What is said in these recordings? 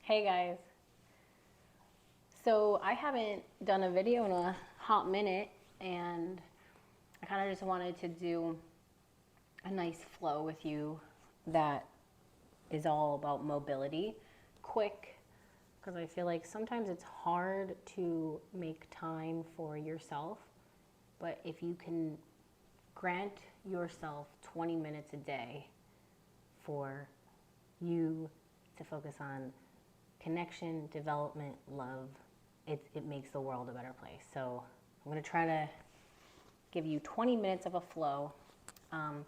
Hey guys. So I haven't done a video in a hot minute, and I kind of just wanted to do a nice flow with you that is all about mobility, quick, because I feel like sometimes it's hard to make time for yourself, but if you can grant yourself 20 minutes a day for you to focus on connection, development, love, it makes the world a better place. So I'm going to try to give you 20 minutes of a flow. Um,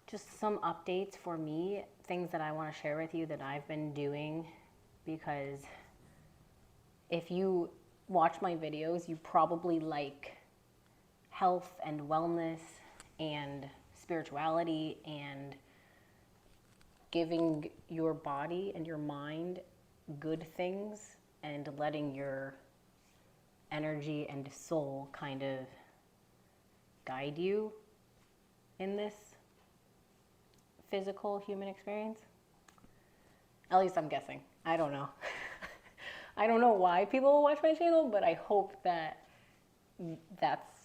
just some updates for me, things that I want to share with you that I've been doing, because if you watch my videos, you probably like health and wellness and spirituality and giving your body and your mind good things and letting your energy and soul kind of guide you in this physical human experience. At least I'm guessing. I don't know. I don't know why people will watch my channel, but I hope that that's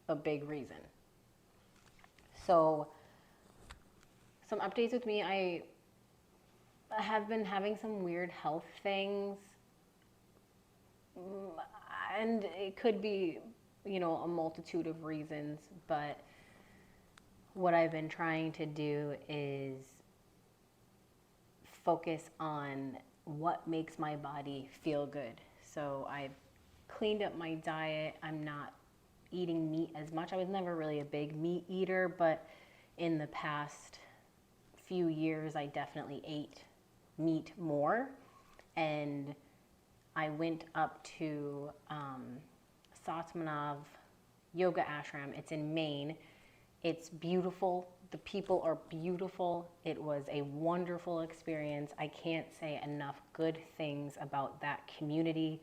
a big reason. So, some updates with me. I have been having some weird health things, and it could be, a multitude of reasons, but what I've been trying to do is focus on what makes my body feel good. So I've cleaned up my diet. I'm not eating meat as much. I was never really a big meat eater, but in the past few years, I definitely ate meat more. And I went up to Satmanav Yoga Ashram. It's in Maine. It's beautiful. The people are beautiful. It was a wonderful experience. I can't say enough good things about that community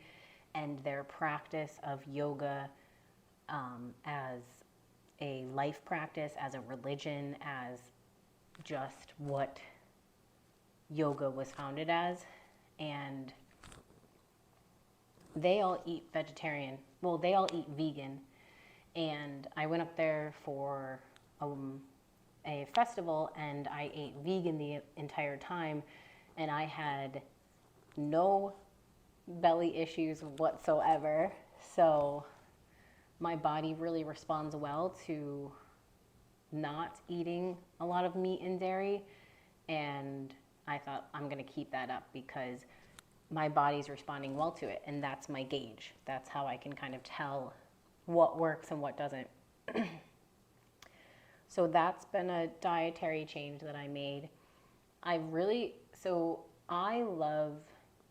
and their practice of yoga as a life practice, as a religion, as just what yoga was founded as. And they all eat vegetarian. Well, they all eat vegan. And I went up there for a festival, and I ate vegan the entire time, and I had no belly issues whatsoever. So my body really responds well to not eating a lot of meat and dairy, and I thought I'm going to keep that up because my body's responding well to it, and that's my gauge. That's how I can kind of tell what works and what doesn't. So that's been a dietary change that I made. I love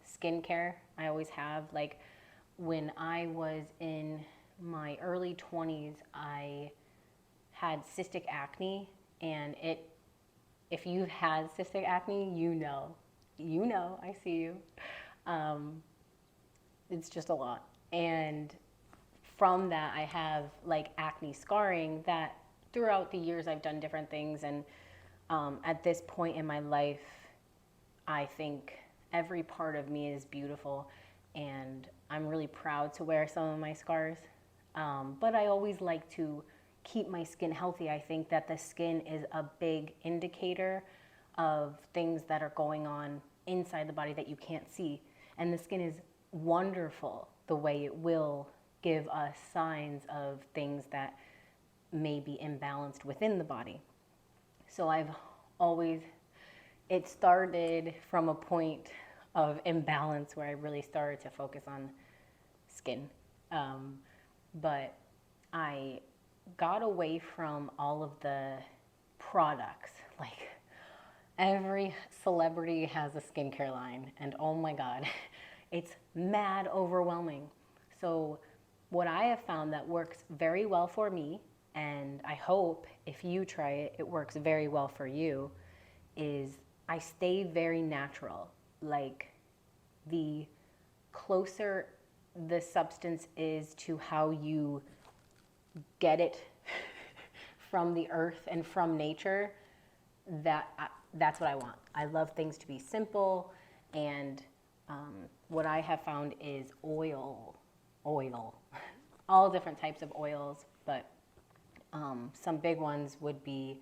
skincare. I always have. Like when I was in my early 20s, I had cystic acne, and if you've had cystic acne, I see you. It's just a lot. And from that, I have like acne scarring that throughout the years I've done different things. And at this point in my life, I think every part of me is beautiful. And I'm really proud to wear some of my scars. But I always like to keep my skin healthy. I think that the skin is a big indicator of things that are going on inside the body that you can't see. And the skin is wonderful the way it will give us signs of things that may be imbalanced within the body. So it started from a point of imbalance where I really started to focus on skin. But I got away from all of the products. Like every celebrity has a skincare line, and oh my God, it's mad overwhelming. So what I have found that works very well for me, and I hope if you try it, it works very well for you, is I stay very natural. Like the closer the substance is to how you get it from the earth and from nature, that's what I want. I love things to be simple, and What I have found is oil, all different types of oils, but some big ones would be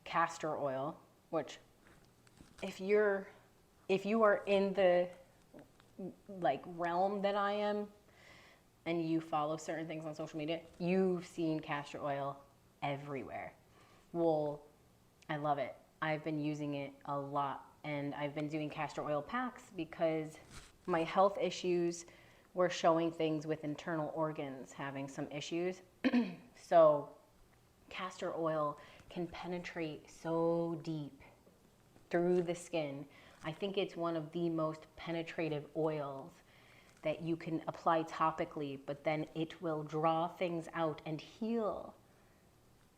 castor oil, which if you are in the like realm that I am and you follow certain things on social media, you've seen castor oil everywhere. Well, I love it. I've been using it a lot, and I've been doing castor oil packs because my health issues were showing things with internal organs having some issues. So castor oil can penetrate so deep through the skin. I think it's one of the most penetrative oils that you can apply topically, but then it will draw things out and heal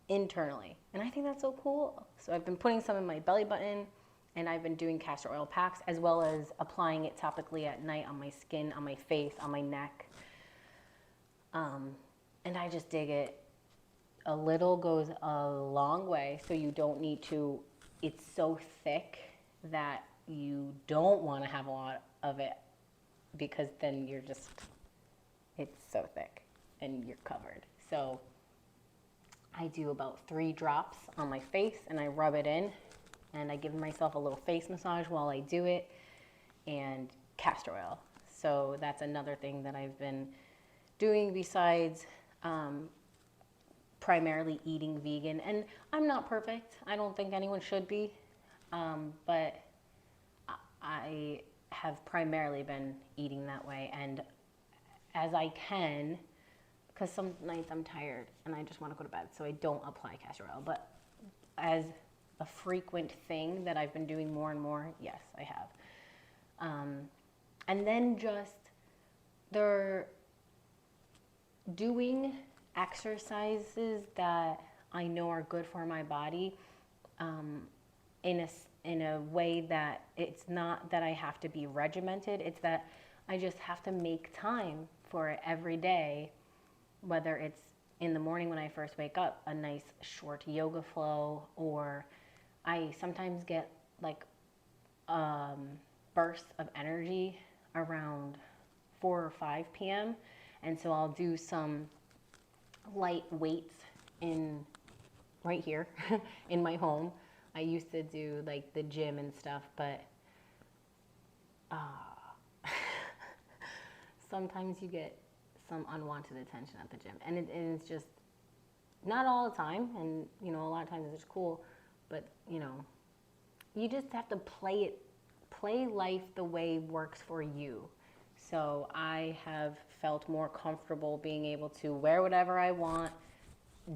internally. And I think that's so cool. So I've been putting some in my belly button, and I've been doing castor oil packs as well as applying it topically at night on my skin, on my face, on my neck. And I just dig it. A little goes a long way, so you don't need to, it's so thick that you don't want to have a lot of it, because then you're just, it's so thick and you're covered. So I do about 3 drops on my face and I rub it in, and I give myself a little face massage while I do it, and castor oil. So that's another thing that I've been doing besides primarily eating vegan. And I'm not perfect. I don't think anyone should be. But I have primarily been eating that way. And as I can, because some nights I'm tired and I just want to go to bed, so I don't apply castor oil. But as a frequent thing that I've been doing more and more, yes, I have. And then just they're doing exercises that I know are good for my body, in a way that it's not that I have to be regimented. It's that I just have to make time for it every day, whether it's in the morning when I first wake up, a nice short yoga flow, or I sometimes get like bursts of energy around 4 or 5 p.m. And so I'll do some light weights in right here in my home. I used to do like the gym and stuff, but sometimes you get some unwanted attention at the gym, and it's just not all the time, and you know, a lot of times it's cool, but you know, you just have to play life the way works for you. So I have felt more comfortable being able to wear whatever I want,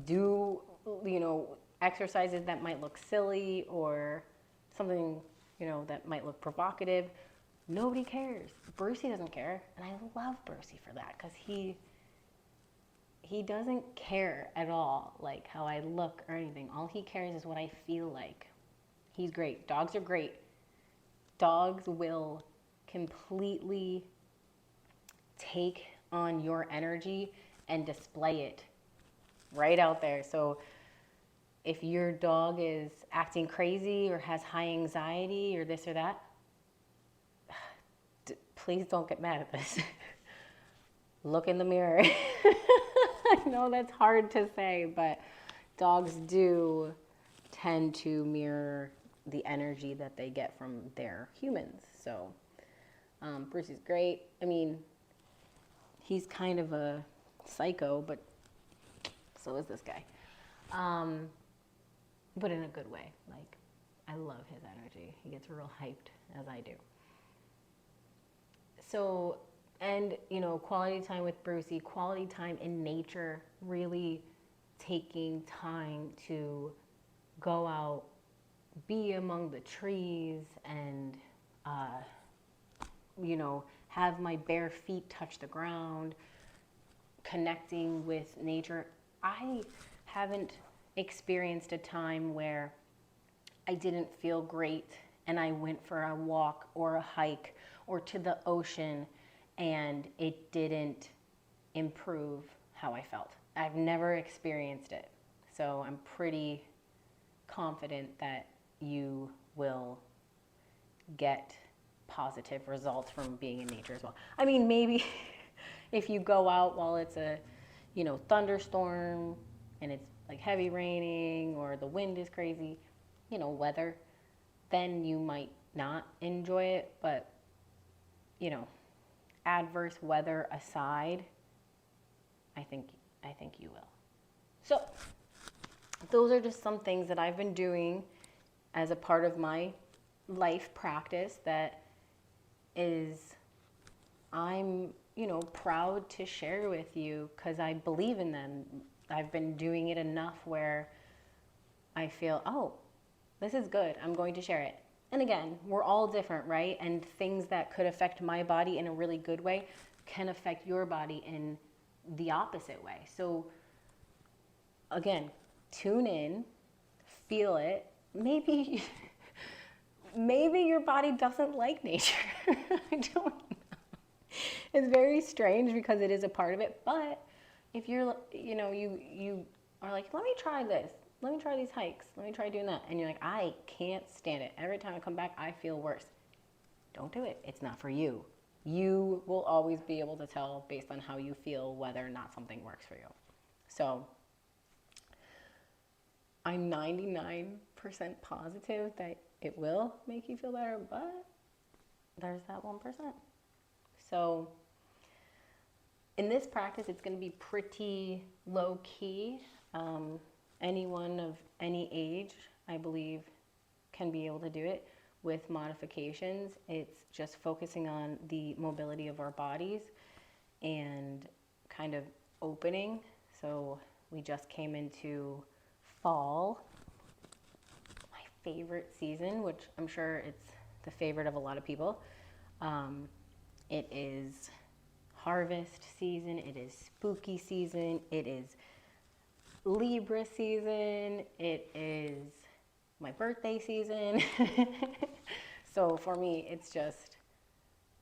do, you know, exercises that might look silly or something, you know, that might look provocative. Nobody cares. Brucey doesn't care, and I love Brucey for that, because he doesn't care at all, like how I look or anything. All he cares is what I feel like. He's great. Dogs are great. Dogs will completely take on your energy and display it right out there. So if your dog is acting crazy or has high anxiety or this or that, please don't get mad at this. Look in the mirror. I know that's hard to say, but dogs do tend to mirror the energy that they get from their humans. So Brucey's great. I mean, he's kind of a psycho, but so is this guy. But in a good way. Like, I love his energy. He gets real hyped, as I do. So, and, you know, quality time with Brucey, quality time in nature, really taking time to go out, be among the trees, and, you know, have my bare feet touch the ground, connecting with nature. I haven't experienced a time where I didn't feel great and I went for a walk or a hike or to the ocean and it didn't improve how I felt. I've never experienced it. So I'm pretty confident that you will get positive results from being in nature as well. I mean, maybe if you go out while it's a, thunderstorm and it's like heavy raining or the wind is crazy, weather, then you might not enjoy it. But, adverse weather aside, I think you will. So those are just some things that I've been doing as a part of my life practice that is I'm, proud to share with you because I believe in them. I've been doing it enough where I feel, oh, this is good. I'm going to share it. And again, we're all different, right? And things that could affect my body in a really good way can affect your body in the opposite way. So again, tune in, feel it. Maybe your body doesn't like nature. I don't know. It's very strange because it is a part of it. But if you're, you are like, let me try this. Let me try these hikes. Let me try doing that. And you're like, I can't stand it. Every time I come back, I feel worse. Don't do it. It's not for you. You will always be able to tell based on how you feel whether or not something works for you. So I'm 99% positive that it will make you feel better, but there's that 1%. So in this practice, it's going to be pretty low key. Anyone of any age, I believe, can be able to do it with modifications. It's just focusing on the mobility of our bodies and kind of opening. So we just came into fall, my favorite season, which I'm sure it's the favorite of a lot of people. It is harvest season, it is spooky season, it is Libra season, it is my birthday season. So for me, it's just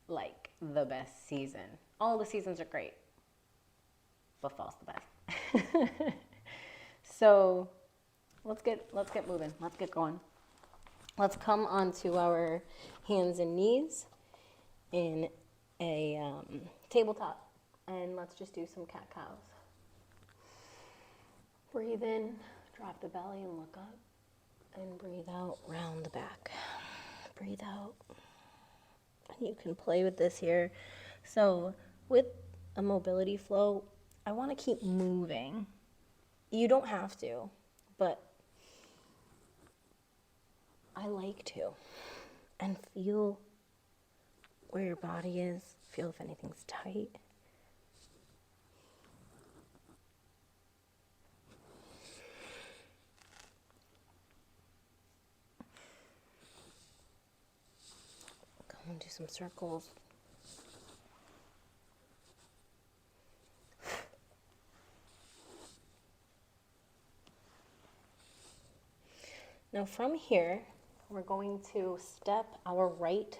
like the best season. All the seasons are great, but fall's the best. So let's get moving. Let's get going. Let's come onto our hands and knees in a tabletop, and let's just do some cat cows. Breathe in, drop the belly and look up, and breathe out, round the back. Breathe out. And you can play with this here. So with a mobility flow, I want to keep moving. You don't have to, but I like to. And feel where your body is. Feel if anything's tight. Go and do some circles. Now from here, we're going to step our right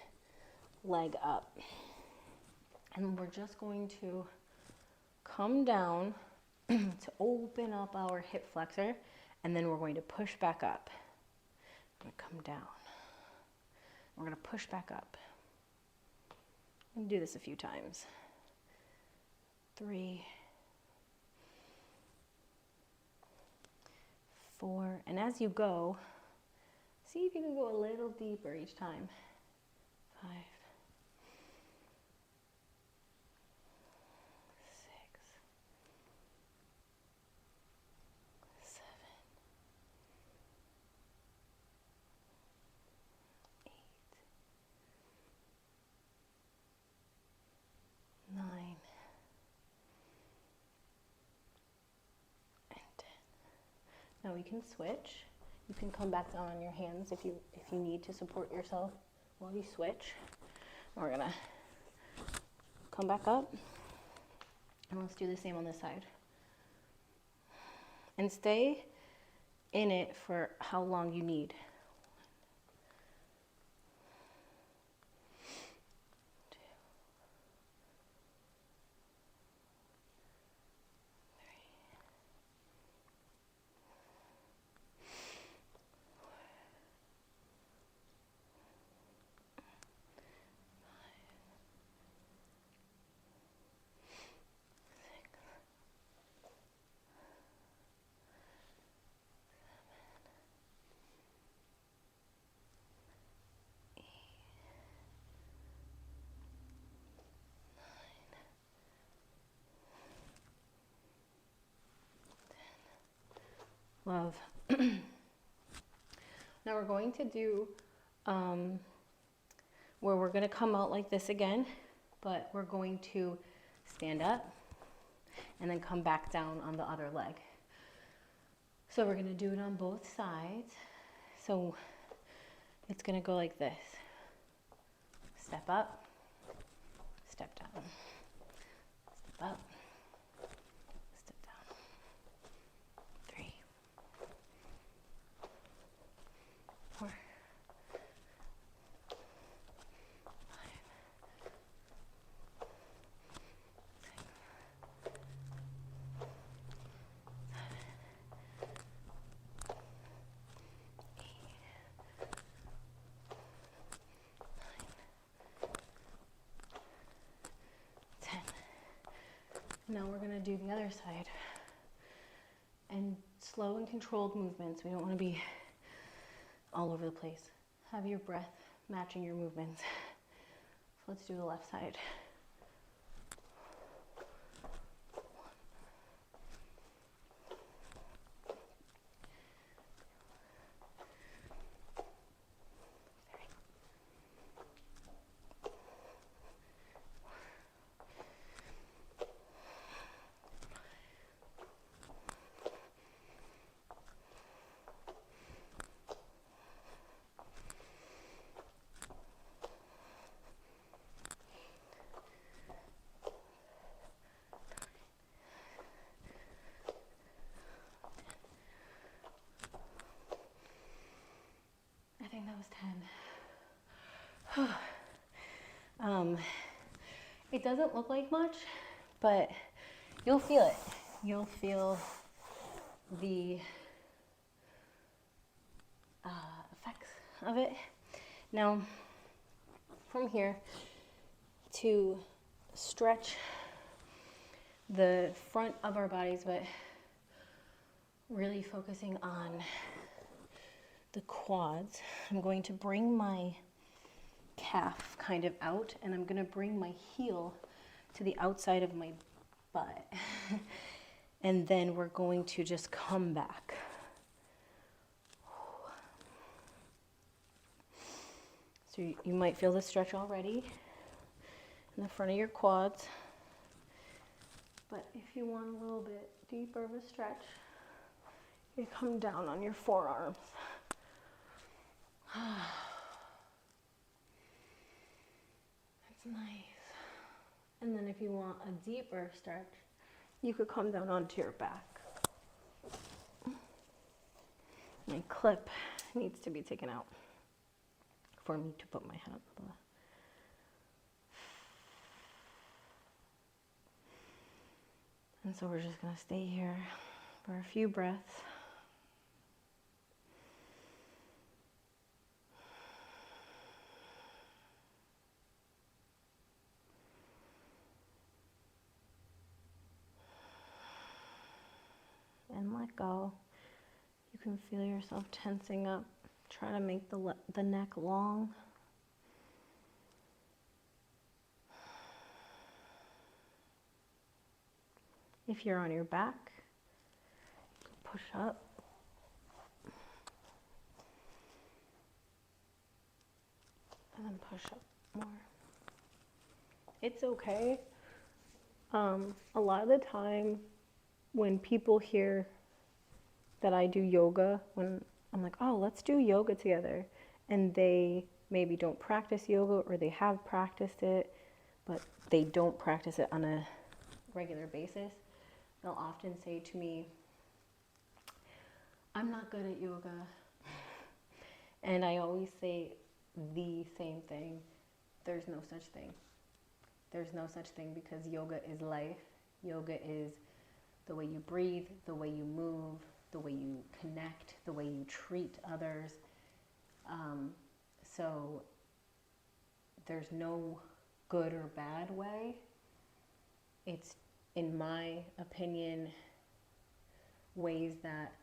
leg up. And we're just going to come down to open up our hip flexor, and then we're going to push back up. We're going to come down. We're going to push back up. I'm going to do this a few times. 3, 4, and as you go, see if you can go a little deeper each time. 5, 6, 7, 8, 9, and 10. Now we can switch. You can come back down on your hands if you need to support yourself while you switch. We're gonna come back up, and let's do the same on this side. And stay in it for how long you need. 2, 3, 4, Love. Now we're going to do where we're going to come out like this again, but we're going to stand up and then come back down on the other leg. So we're going to do it on both sides. So it's going to go like this. Step up, step down, step up, step down. 3, 4, 5, 10. Now we're going to do the other side. And slow and controlled movements. We don't want to be all over the place. Have your breath matching your movements. So let's do the left side. I think that was 10. It doesn't look like much, but you'll feel it. You'll feel the effects of it. Now, from here, to stretch the front of our bodies, but really focusing on the quads, I'm going to bring my calf kind of out, and I'm going to bring my heel to the outside of my butt. And then we're going to just come back. So you might feel the stretch already in the front of your quads. But if you want a little bit deeper of a stretch, you come down on your forearms. That's nice. And then if you want a deeper stretch, you could come down onto your back. My clip needs to be taken out for me to put my hand on the... And so we're just going to stay here for a few breaths. And let go. You can feel yourself tensing up. Try to make the neck long. If you're on your back, push up. And then push up more. It's okay. A lot of the time when people hear that I do yoga, when I'm like, oh, let's do yoga together, and they maybe don't practice yoga, or they have practiced it, but they don't practice it on a regular basis, they'll often say to me, I'm not good at yoga. And I always say the same thing. There's no such thing. There's no such thing, because yoga is life. Yoga is the way you breathe, the way you move, the way you connect, the way you treat others. So there's no good or bad way. It's, in my opinion, ways that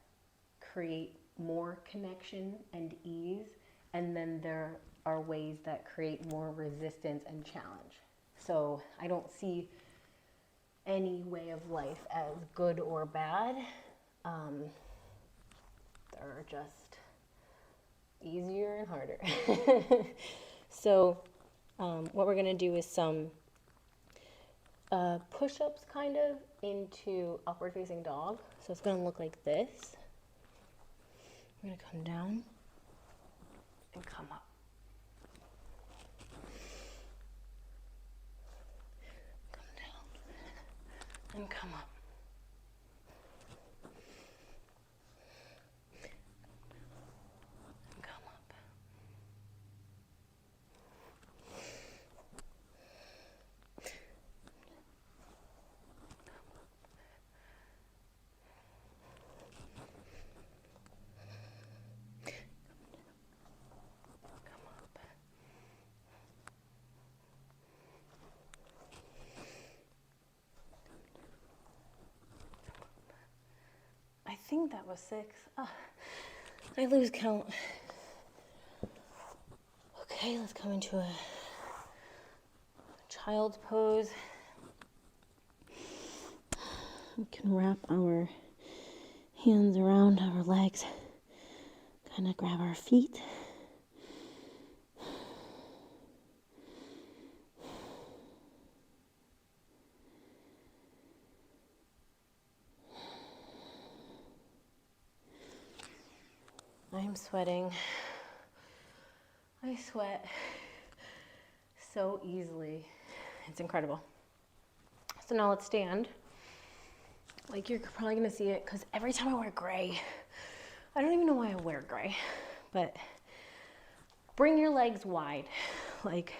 create more connection and ease, and then there are ways that create more resistance and challenge. So I don't see any way of life as good or bad. are just easier and harder. So what we're going to do is some push-ups kind of into upward facing dog. So it's going to look like this. We're going to come down and come up. Come down and come up. And come up. I think that was 6. I lose count. Okay, let's come into a child's pose. We can wrap our hands around our legs, kind of grab our feet. I'm sweating. I sweat so easily. It's incredible. So now let's stand. Like, you're probably gonna see it because every time I wear gray, I don't even know why I wear gray, but bring your legs wide, like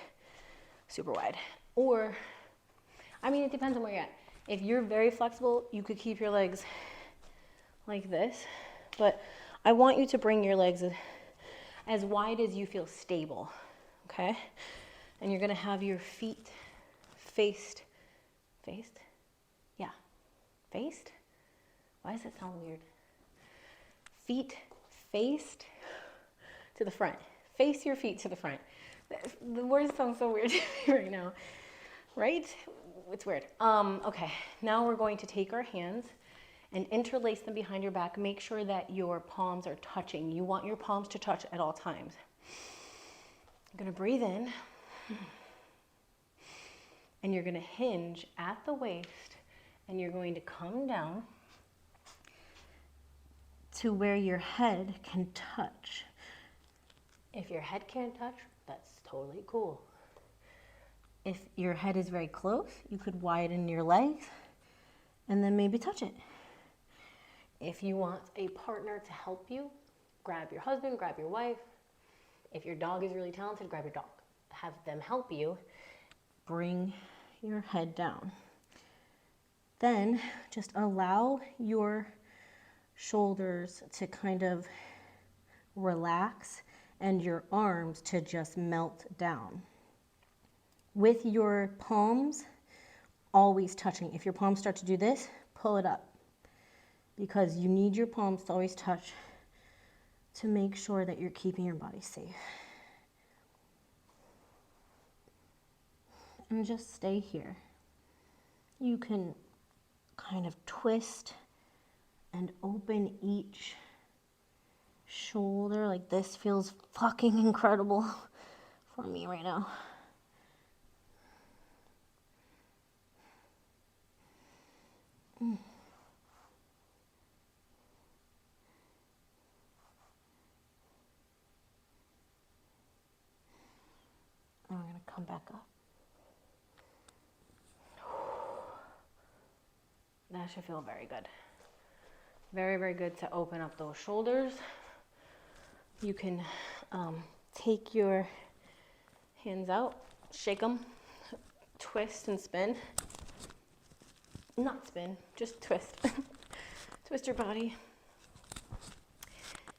super wide. Or, I mean, it depends on where you're at. If you're very flexible, you could keep your legs like this, but I want you to bring your legs as wide as you feel stable, okay? And you're gonna have your feet faced? Yeah, faced? Why does it sound weird? Feet faced to the front. Face your feet to the front. The words sound so weird to me right now, right? It's weird. Okay, now we're going to take our hands and interlace them behind your back. Make sure that your palms are touching. You want your palms to touch at all times. You're gonna breathe in, and you're gonna hinge at the waist, and you're going to come down to where your head can touch. If your head can't touch, that's totally cool. If your head is very close, you could widen your legs and then maybe touch it. If you want a partner to help you, grab your husband, grab your wife. If your dog is really talented, grab your dog. Have them help you. Bring your head down. Then just allow your shoulders to kind of relax and your arms to just melt down. With your palms always touching. If your palms start to do this, pull it up, because you need your palms to always touch to make sure that you're keeping your body safe. And just stay here. You can kind of twist and open each shoulder. Like, this feels fucking incredible for me right now. I'm going to come back up. That should feel very good. Very, very good to open up those shoulders. You can take your hands out, shake them, twist and spin. Not spin, just twist. Twist your body.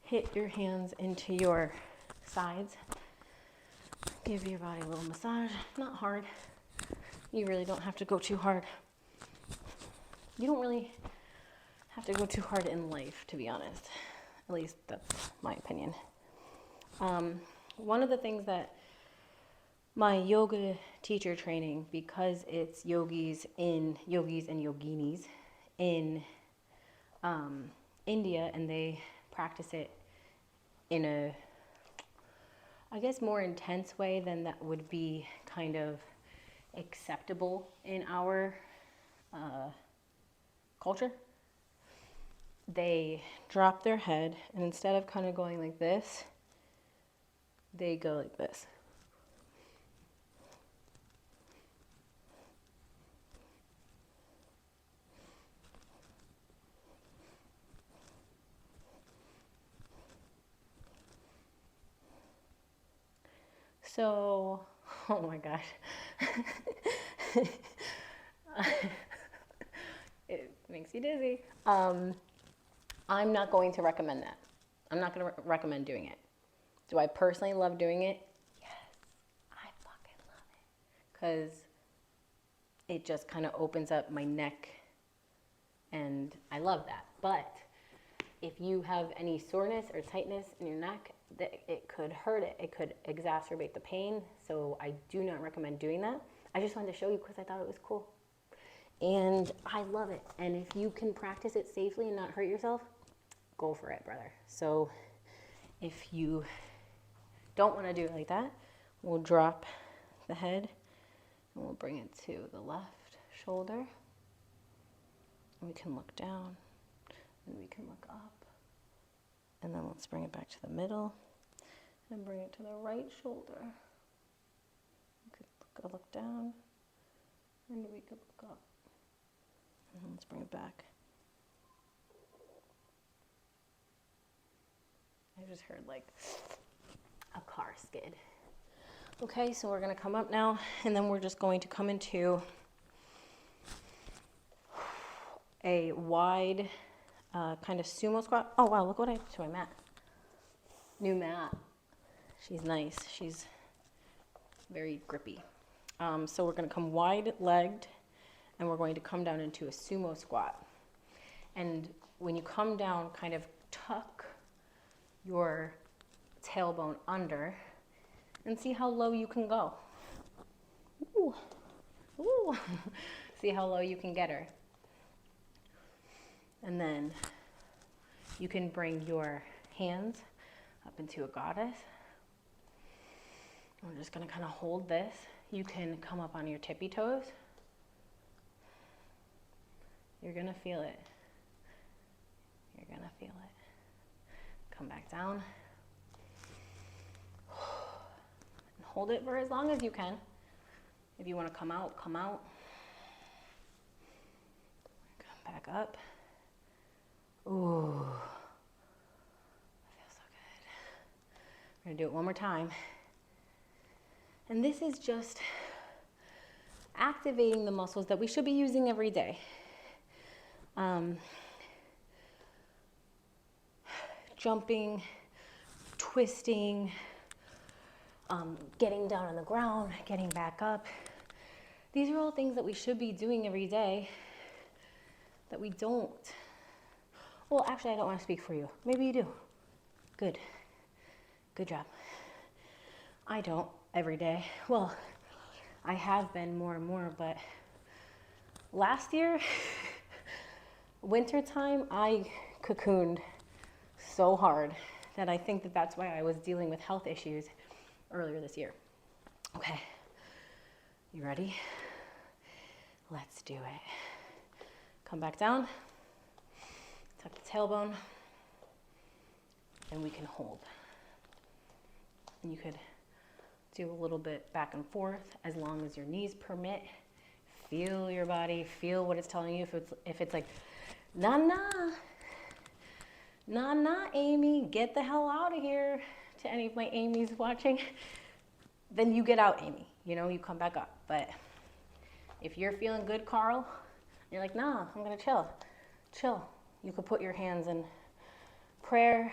Hit your hands into your sides. Give your body a little massage. Not hard. You really don't have to go too hard. You don't really have to go too hard in life, to be honest. At least that's my opinion. One of the things that my yoga teacher training, because it's yogis and yoginis in India, and they practice it in a, I guess, more intense way than that would be kind of acceptable in our culture. They drop their head, and instead of kind of going like this, they go like this. So, oh my gosh. It makes you dizzy. I'm not going to recommend that. I'm not going to recommend doing it. Do I personally love doing it? Yes, I fucking love it. Because it just kind of opens up my neck, and I love that. But if you have any soreness or tightness in your neck, it could hurt it. It could exacerbate the pain. So I do not recommend doing that. I just wanted to show you because I thought it was cool. And I love it. And if you can practice it safely and not hurt yourself, go for it, brother. So if you don't want to do it like that, we'll drop the head and we'll bring it to the left shoulder. We can look down and we can look up. And then let's bring it back to the middle and bring it to the right shoulder. We could look down and we could look up. And let's bring it back. I just heard like a car skid. Okay, so we're gonna come up now, and then we're just going to come into a wide kind of sumo squat. Oh wow, look what I did to my mat. New mat. She's nice. She's very grippy. So we're gonna come wide-legged, and we're going to come down into a sumo squat. And when you come down, kind of tuck your tailbone under and see how low you can go. Ooh. Ooh. See how low you can get her. And then you can bring your hands up into a goddess. We're just gonna kind of hold this. You can come up on your tippy toes. You're gonna feel it. You're gonna feel it. Come back down. And hold it for as long as you can. If you wanna come out, come out. Come back up. Ooh, that feels so good. We're gonna do it one more time. And this is just activating the muscles that we should be using every day. Jumping, twisting, getting down on the ground, getting back up. These are all things that we should be doing every day that we don't. Well, actually, I don't want to speak for you. Maybe you do. Good. Good job. I don't every day. Well, I have been more and more, but last year, wintertime, I cocooned so hard that I think that that's why I was dealing with health issues earlier this year. Okay, you ready? Let's do it. Come back down, tuck the tailbone, and we can hold. And you could do a little bit back and forth as long as your knees permit. Feel your body, feel what it's telling you. If it's like, nah, Amy, get the hell out of here, to any of my Amy's watching, then you get out, Amy. You know, you come back up. But if you're feeling good, Carl, you're like, nah, I'm gonna chill. You could put your hands in prayer,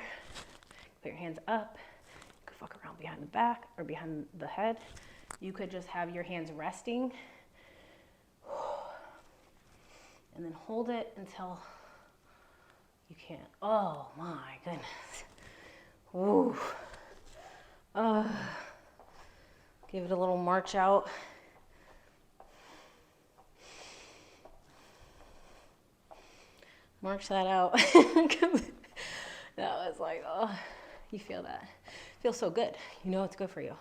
put your hands up. You could fuck around behind the back or behind the head. You could just have your hands resting and then hold it until you can't. Oh my goodness. Ooh. Give it a little march out. March that out. That was like, oh, you feel that. It feels so good. You know it's good for you.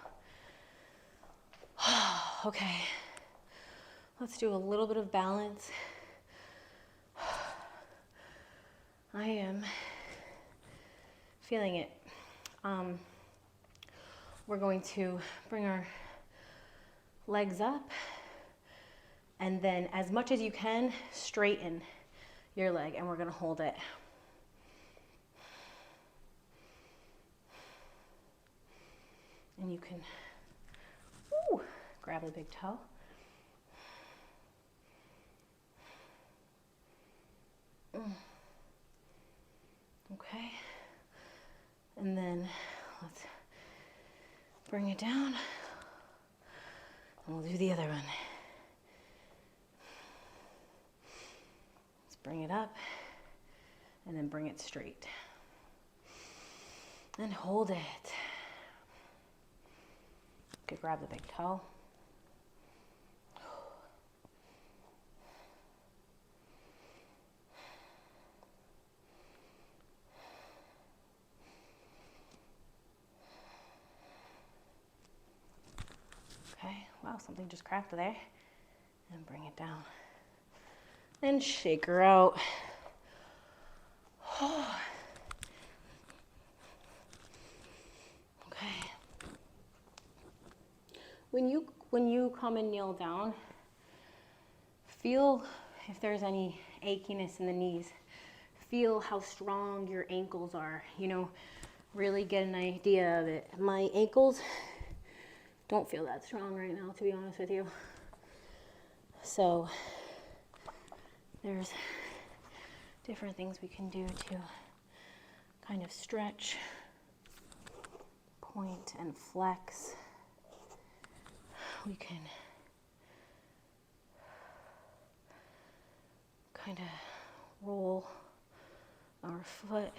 Okay. Let's do a little bit of balance. I am feeling it. We're going to bring our legs up, and then as much as you can, straighten your leg, and we're gonna hold it. And you can grab the big toe. Okay. And then let's bring it down. And we'll do the other one. Let's bring it up and then bring it straight. And hold it. You could grab the big toe. Okay, wow, something just cracked there. And bring it down. And shake her out. Okay. When you come and kneel down, feel if there's any achiness in the knees. Feel how strong your ankles are. You know, really get an idea of it. My ankles don't feel that strong right now, to be honest with you. So there's different things we can do to kind of stretch, point and flex. We can kind of roll our foot.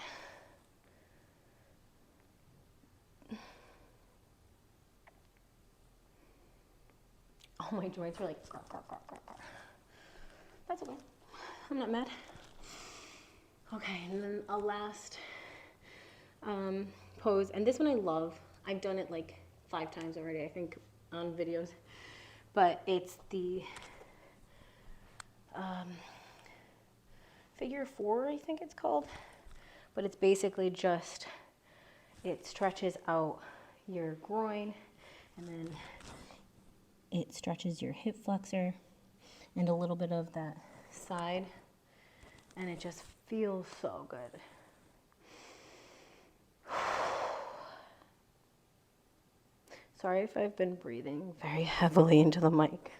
All my joints are like, grr, grr, grr, grr, grr. That's okay. I'm not mad. Okay, and then a last pose. And this one I love. I've done it like 5 times already, I think, on videos. But it's the figure 4, I think it's called. But it's basically just, it stretches out your groin, and then it stretches your hip flexor and a little bit of that side, and it just feels so good. Sorry if I've been breathing very heavily into the mic.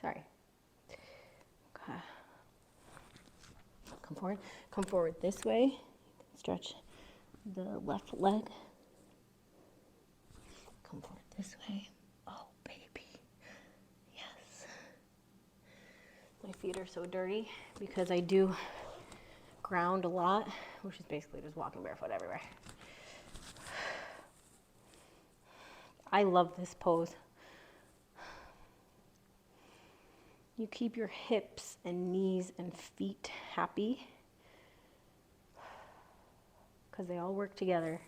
Sorry. Okay. Come forward this way. Stretch the left leg. Come forward this way. Oh, baby. Yes. My feet are so dirty because I do ground a lot, which is basically just walking barefoot everywhere. I love this pose. You keep your hips and knees and feet happy because they all work together.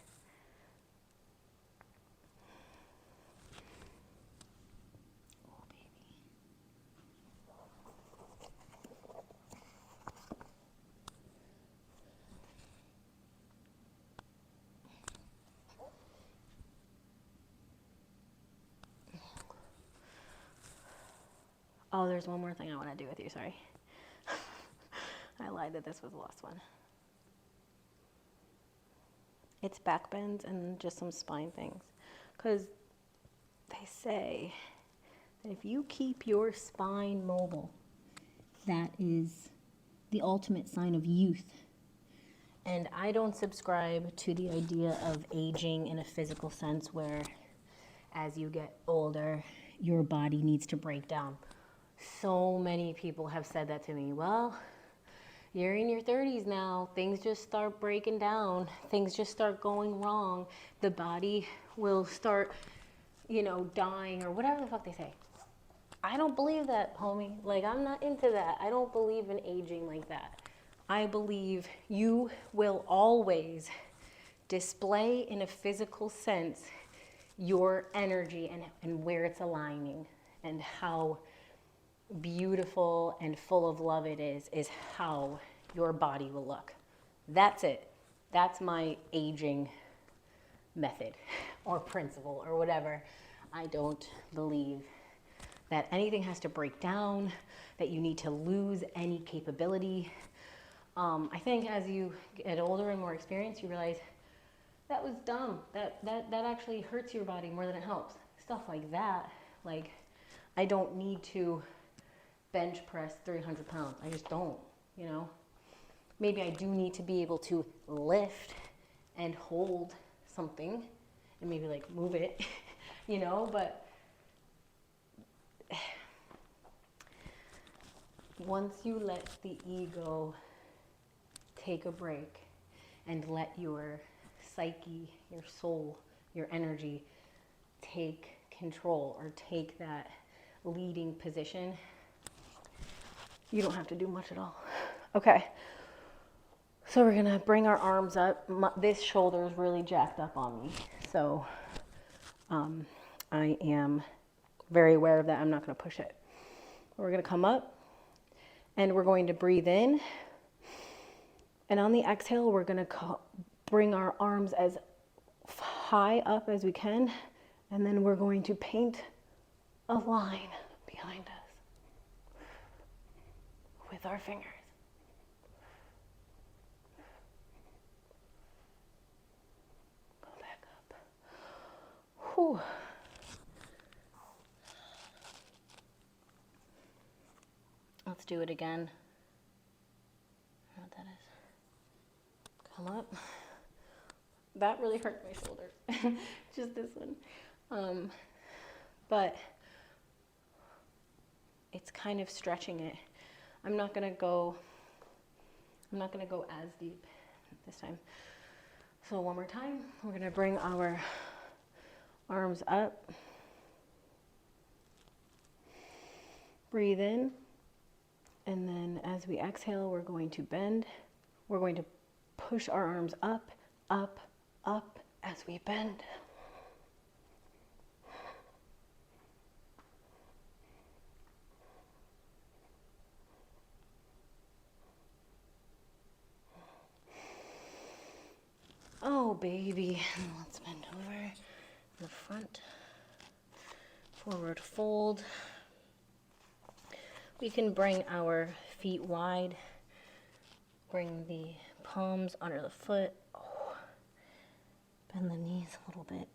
Oh, baby. Oh, there's one more thing I want to do with you, sorry. I lied that this was the last one. It's back bends and just some spine things. Because they say that if you keep your spine mobile, that is the ultimate sign of youth. And I don't subscribe to the idea of aging in a physical sense where as you get older, your body needs to break down. So many people have said that to me. Well, you're in your 30s now. Things just start breaking down. Things just start going wrong. The body will start, dying or whatever the fuck they say. I don't believe that, homie. Like, I'm not into that. I don't believe in aging like that. I believe you will always display in a physical sense your energy and where it's aligning, and how beautiful and full of love it is how your body will look. That's it. That's my aging method or principle or whatever. I don't believe that anything has to break down, that you need to lose any capability. I think as you get older and more experienced, you realize that was dumb. That actually hurts your body more than it helps. Stuff like that. Like, I don't need to bench press 300 pounds. I just don't, you know. Maybe I do need to be able to lift and hold something and maybe like move it, you know, but once you let the ego take a break and let your psyche, your soul, your energy take control or take that leading position, you don't have to do much at all. Okay. So we're gonna bring our arms up. This shoulder is really jacked up on me. So I am very aware of that. I'm not gonna push it. We're gonna come up and we're going to breathe in. And on the exhale, we're gonna bring our arms as high up as we can. And then we're going to paint a line behind us with our fingers. Go back up. Whew. Let's do it again. I don't know what that is. Come up. That really hurt my shoulders. Just this one. But it's kind of stretching it. I'm not gonna go as deep this time. So one more time, we're gonna bring our arms up. Breathe in. And then as we exhale, we're going to bend. We're going to push our arms up, up, up as we bend. Oh, baby. Let's bend over in the front. Forward fold. We can bring our feet wide. Bring the palms under the foot. Oh. Bend the knees a little bit.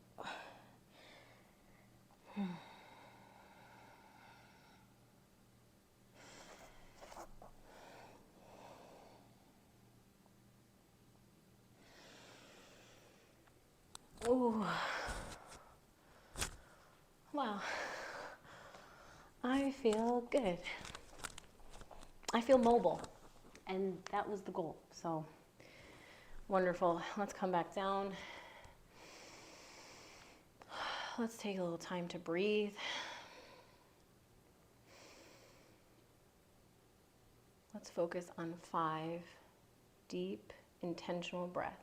Ooh. Wow. I feel good. I feel mobile. And that was the goal. So wonderful. Let's come back down. Let's take a little time to breathe. Let's focus on 5 deep, intentional breaths.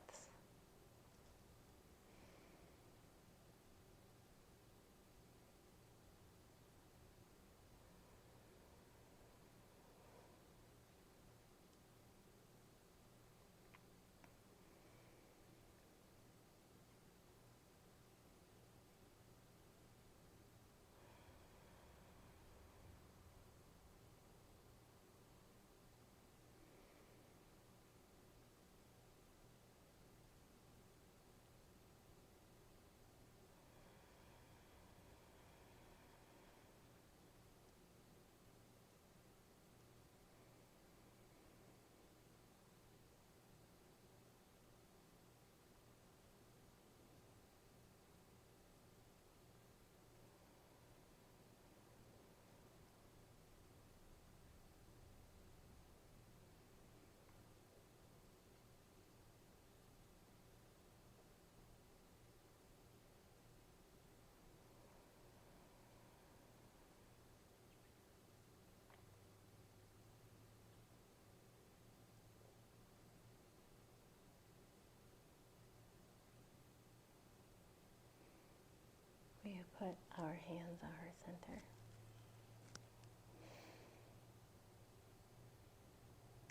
put our hands at heart center.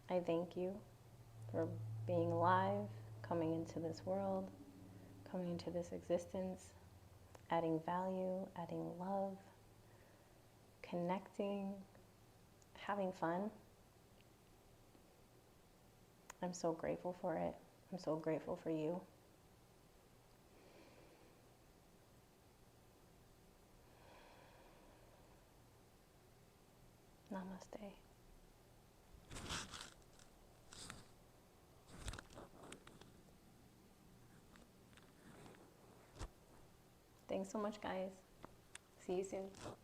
I thank you for being alive, coming into this world, coming into this existence, adding value, adding love, connecting, having fun. I'm so grateful for it. I'm so grateful for you. Namaste. Thanks so much, guys. See you soon.